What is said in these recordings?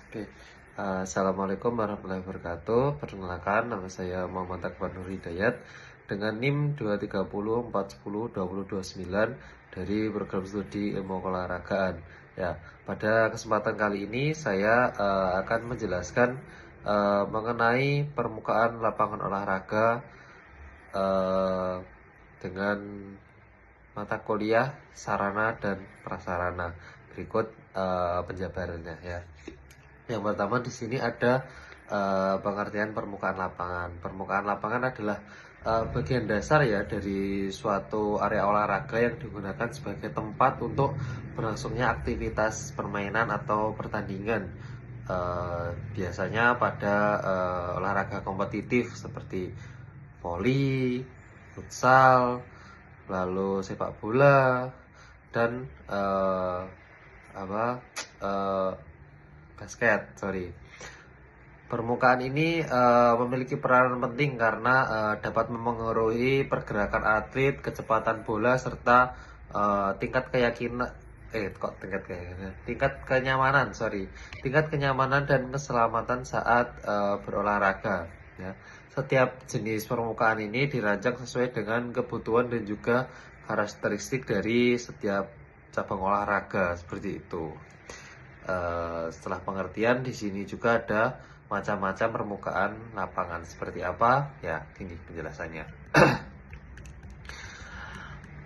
Oke, Assalamualaikum warahmatullahi wabarakatuh. Perkenalkan, nama saya Muhammad Akbar Nur Hidayat dengan NIM 230410209 dari program studi ilmu keolahragaan. Ya, pada kesempatan kali ini saya akan menjelaskan mengenai permukaan lapangan olahraga uh, dengan mata kuliah sarana dan prasarana. Berikut penjabarannya ya. Yang pertama di sini ada pengertian permukaan lapangan. Permukaan lapangan adalah bagian dasar ya dari suatu area olahraga yang digunakan sebagai tempat untuk berlangsungnya aktivitas permainan atau pertandingan. Biasanya pada olahraga kompetitif seperti voli, futsal, lalu sepak bola dan apa uh, basket. Permukaan ini memiliki peranan penting karena dapat memengaruhi pergerakan atlet, kecepatan bola serta tingkat keyakinan tingkat kenyamanan dan keselamatan saat berolahraga ya. Setiap jenis permukaan ini dirancang sesuai dengan kebutuhan dan juga karakteristik dari setiap cabang olahraga seperti itu. Setelah pengertian di sini juga ada macam-macam permukaan lapangan seperti apa ya, ini penjelasannya.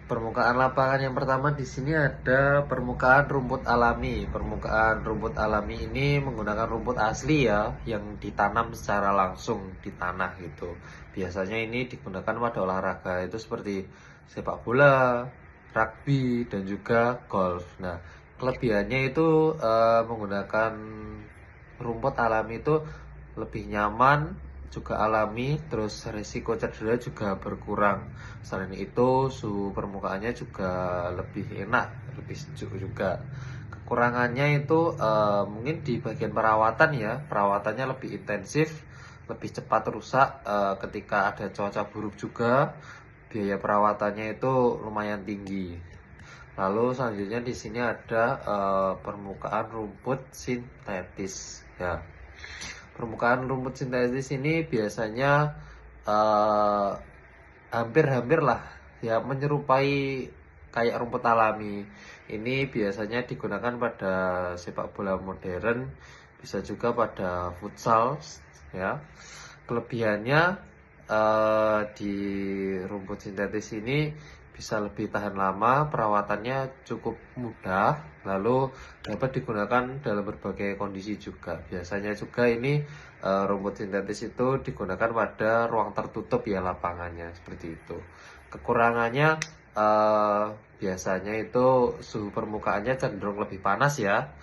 Permukaan lapangan yang pertama di sini ada permukaan rumput alami. Permukaan rumput alami ini menggunakan rumput asli ya, yang ditanam secara langsung di tanah gitu. Biasanya ini digunakan pada olahraga itu seperti sepak bola, rugby dan juga golf. Nah, kelebihannya itu menggunakan rumput alami itu lebih nyaman, juga alami, terus risiko cedera juga berkurang. Selain itu suhu permukaannya juga lebih enak, lebih sejuk juga. Kekurangannya itu mungkin di bagian perawatan ya, perawatannya lebih intensif, lebih cepat rusak ketika ada cuaca buruk juga. Biaya perawatannya itu lumayan tinggi. Lalu selanjutnya di sini ada permukaan rumput sintetis ya. Permukaan rumput sintetis ini biasanya hampir-hampir lah ya menyerupai kayak rumput alami. Ini biasanya digunakan pada sepak bola modern, bisa juga pada futsal ya. Kelebihannya di rumput sintetis ini bisa lebih tahan lama, perawatannya cukup mudah, lalu dapat digunakan dalam berbagai kondisi juga. Biasanya juga ini rumput sintetis itu digunakan pada ruang tertutup ya lapangannya seperti itu. Kekurangannya biasanya itu suhu permukaannya cenderung lebih panas ya.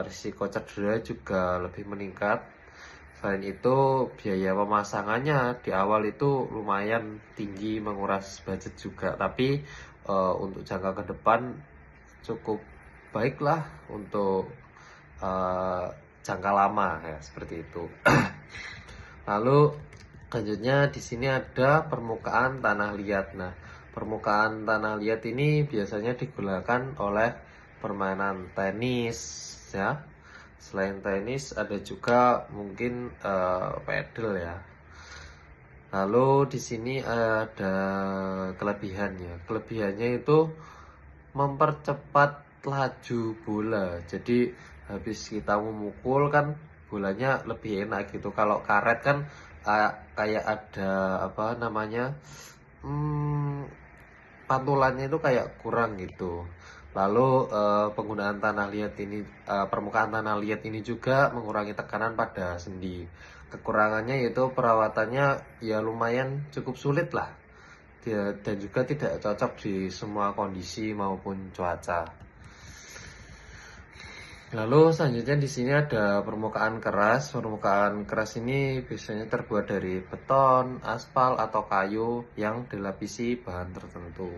Risiko cedera juga lebih meningkat. Selain itu, biaya pemasangannya di awal itu lumayan tinggi, menguras budget juga. Tapi untuk jangka ke depan cukup baiklah untuk uh, jangka lama ya seperti itu. Lalu selanjutnya di sini ada permukaan tanah liat. Nah, permukaan tanah liat ini biasanya digunakan oleh permainan tenis ya. Selain tenis ada juga mungkin pedal ya. Lalu di sini ada kelebihannya. Kelebihannya itu mempercepat laju bola. Jadi habis kita memukul kan bolanya lebih enak gitu. Kalau karet kan kayak ada apa namanya? Pantulannya itu kayak kurang gitu. Lalu penggunaan tanah liat ini, permukaan tanah liat ini juga mengurangi tekanan pada sendi. Kekurangannya yaitu perawatannya ya lumayan cukup sulit lah. Dan juga tidak cocok di semua kondisi maupun cuaca. Lalu selanjutnya di sini ada permukaan keras. Permukaan keras ini biasanya terbuat dari beton, aspal atau kayu yang dilapisi bahan tertentu.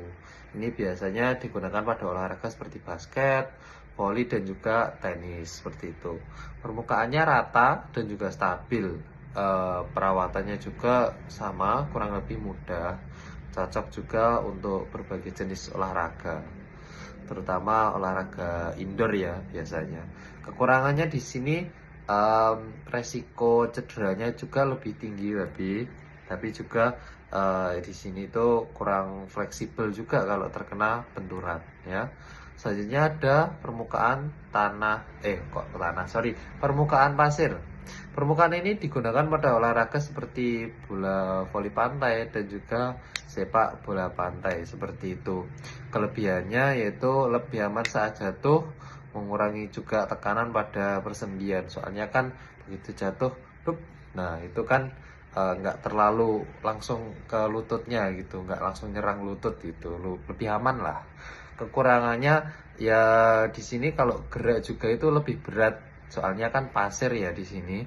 Ini biasanya digunakan pada olahraga seperti basket, voli dan juga tenis seperti itu. Permukaannya rata dan juga stabil. Perawatannya juga sama, kurang lebih mudah. Cocok juga untuk berbagai jenis olahraga, terutama olahraga indoor ya biasanya. Kekurangannya di sini resiko cederanya juga lebih tinggi, tapi juga di sini tuh kurang fleksibel juga kalau terkena benturan ya. Selanjutnya ada permukaan permukaan pasir. Permukaan ini digunakan pada olahraga seperti bola voli pantai dan juga sepak bola pantai seperti itu. Kelebihannya yaitu lebih aman saat jatuh, mengurangi juga tekanan pada persendian. Soalnya kan begitu jatuh, nah itu kan nggak terlalu langsung ke lututnya gitu, nggak langsung nyerang lutut gitu, lebih aman lah. Kekurangannya ya di sini kalau gerak juga itu lebih berat, soalnya kan pasir ya di sini.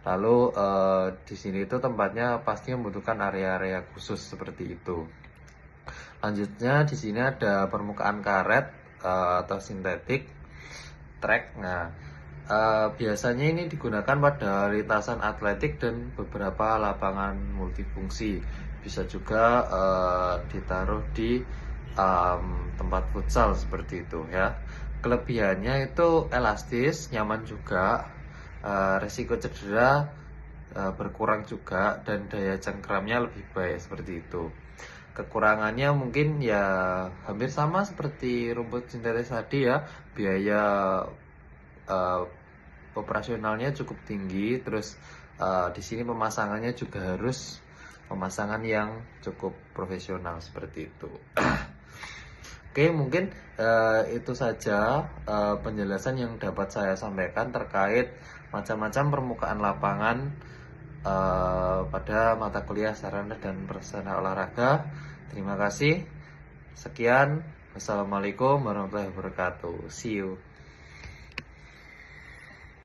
Lalu di sini itu tempatnya pasti membutuhkan area-area khusus seperti itu. Lanjutnya di sini ada permukaan karet atau sintetik track. Nah, biasanya ini digunakan pada lintasan atletik dan beberapa lapangan multifungsi. Bisa juga ditaruh di tempat futsal seperti itu ya. Kelebihannya itu elastis, nyaman juga, resiko cedera berkurang juga, dan daya cengkramnya lebih baik seperti itu. Kekurangannya mungkin ya hampir sama seperti rumput sintetis tadi ya, biaya uh, operasionalnya cukup tinggi, terus di sini pemasangannya juga harus pemasangan yang cukup profesional seperti itu. Oke, mungkin itu saja penjelasan yang dapat saya sampaikan terkait macam-macam permukaan lapangan pada mata kuliah sarana dan prasarana olahraga. Terima kasih. Sekian. Wassalamualaikum warahmatullahi wabarakatuh. See you.